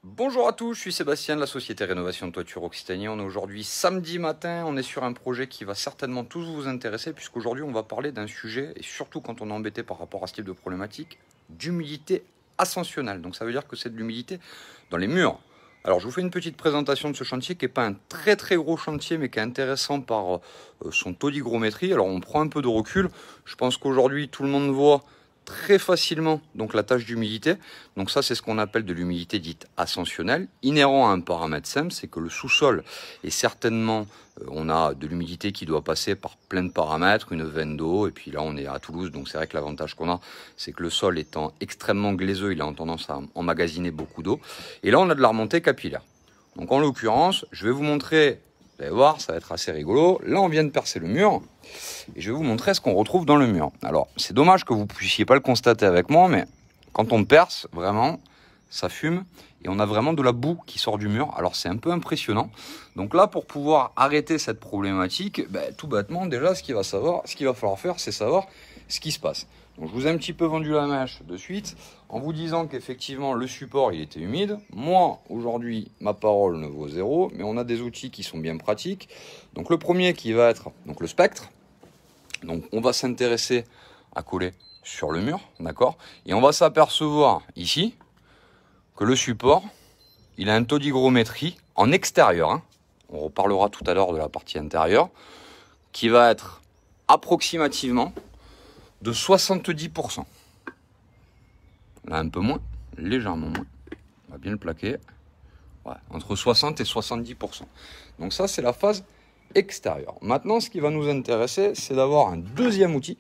Bonjour à tous, je suis Sébastien de la société Rénovation de Toiture Occitanie. On est aujourd'hui samedi matin, on est sur un projet qui va certainement tous vous intéresser puisqu'aujourd'hui on va parler d'un sujet, et surtout quand on est embêté par rapport à ce type de problématique, d'humidité ascensionnelle. Donc ça veut dire que c'est de l'humidité dans les murs. Alors je vous fais une petite présentation de ce chantier qui n'est pas un très gros chantier mais qui est intéressant par son taux d'hygrométrie. Alors on prend un peu de recul, je pense qu'aujourd'hui tout le monde voit très facilement donc la tâche d'humidité. Donc ça c'est ce qu'on appelle de l'humidité dite ascensionnelle, inhérent à un paramètre simple, c'est que le sous-sol est certainement, on a de l'humidité qui doit passer par plein de paramètres, une veine d'eau, et puis là on est à Toulouse, donc c'est vrai que l'avantage qu'on a, c'est que le sol étant extrêmement glaiseux, il a tendance à emmagasiner beaucoup d'eau, et là on a de la remontée capillaire. Donc en l'occurrence, je vais vous montrer, vous allez voir, ça va être assez rigolo. Là, on vient de percer le mur et je vais vous montrer ce qu'on retrouve dans le mur. Alors, c'est dommage que vous ne puissiez pas le constater avec moi, mais quand on perce, vraiment, ça fume et on a vraiment de la boue qui sort du mur. Alors, c'est un peu impressionnant. Donc là, pour pouvoir arrêter cette problématique, tout bêtement, déjà, ce qu'il va falloir faire, c'est savoir ce qui se passe. Donc, je vous ai un petit peu vendu la mèche de suite en vous disant qu'effectivement le support il était humide. Moi aujourd'hui ma parole ne vaut zéro, mais on a des outils qui sont bien pratiques. Donc le premier qui va être donc le spectre. Donc on va s'intéresser à coller sur le mur, d'accord, et on va s'apercevoir ici que le support il a un taux d'hygrométrie en extérieur, hein. On reparlera tout à l'heure de la partie intérieure, qui va être approximativement de 70%. Là, un peu moins, légèrement moins. On va bien le plaquer. Ouais, entre 60 et 70%. Donc ça, c'est la phase extérieure. Maintenant, ce qui va nous intéresser, c'est d'avoir un deuxième outil.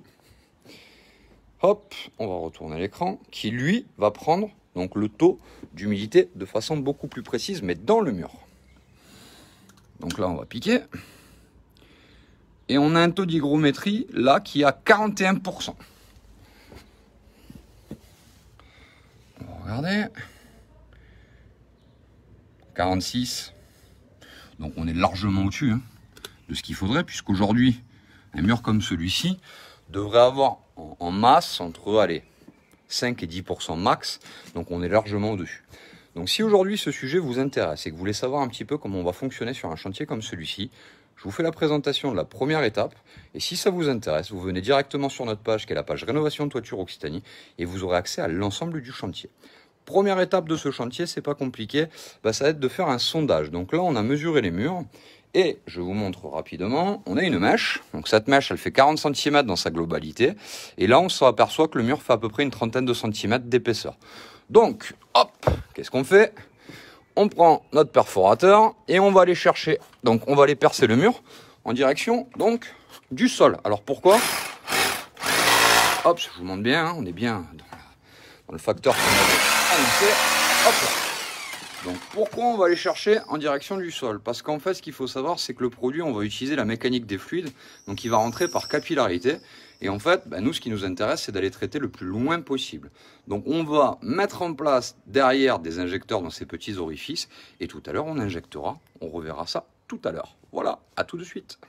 Hop, on va retourner l'écran, qui lui va prendre donc le taux d'humidité de façon beaucoup plus précise, mais dans le mur. Donc là, on va piquer. Et on a un taux d'hygrométrie, là, qui est à 41%. On va regarder. 46. Donc on est largement au-dessus hein, de ce qu'il faudrait, puisqu'aujourd'hui, un mur comme celui-ci devrait avoir en masse entre allez, 5 et 10% max. Donc on est largement au-dessus. Donc si aujourd'hui ce sujet vous intéresse et que vous voulez savoir un petit peu comment on va fonctionner sur un chantier comme celui-ci, je vous fais la présentation de la première étape. Et si ça vous intéresse, vous venez directement sur notre page, qui est la page Rénovation de Toiture Occitanie, et vous aurez accès à l'ensemble du chantier. Première étape de ce chantier, c'est pas compliqué, ça va être de faire un sondage. Donc là, on a mesuré les murs, et je vous montre rapidement, on a une mèche. Donc cette mèche, elle fait 40 cm dans sa globalité, et là, on s'aperçoit que le mur fait à peu près une trentaine de centimètres d'épaisseur. Donc, hop, qu'est-ce qu'on fait ? On prend notre perforateur et on va aller chercher, donc on va aller percer le mur en direction donc du sol. Alors pourquoi ? Hop, je vous montre bien, hein, on est bien dans le facteur qu'on avait annoncé. Hop. Donc pourquoi on va aller chercher en direction du sol ? Parce qu'en fait, ce qu'il faut savoir, c'est que le produit, on va utiliser la mécanique des fluides, donc il va rentrer par capillarité. Et en fait, nous, ce qui nous intéresse, c'est d'aller traiter le plus loin possible. Donc, on va mettre en place derrière des injecteurs dans ces petits orifices. Et tout à l'heure, on injectera. On reverra ça tout à l'heure. Voilà, à tout de suite.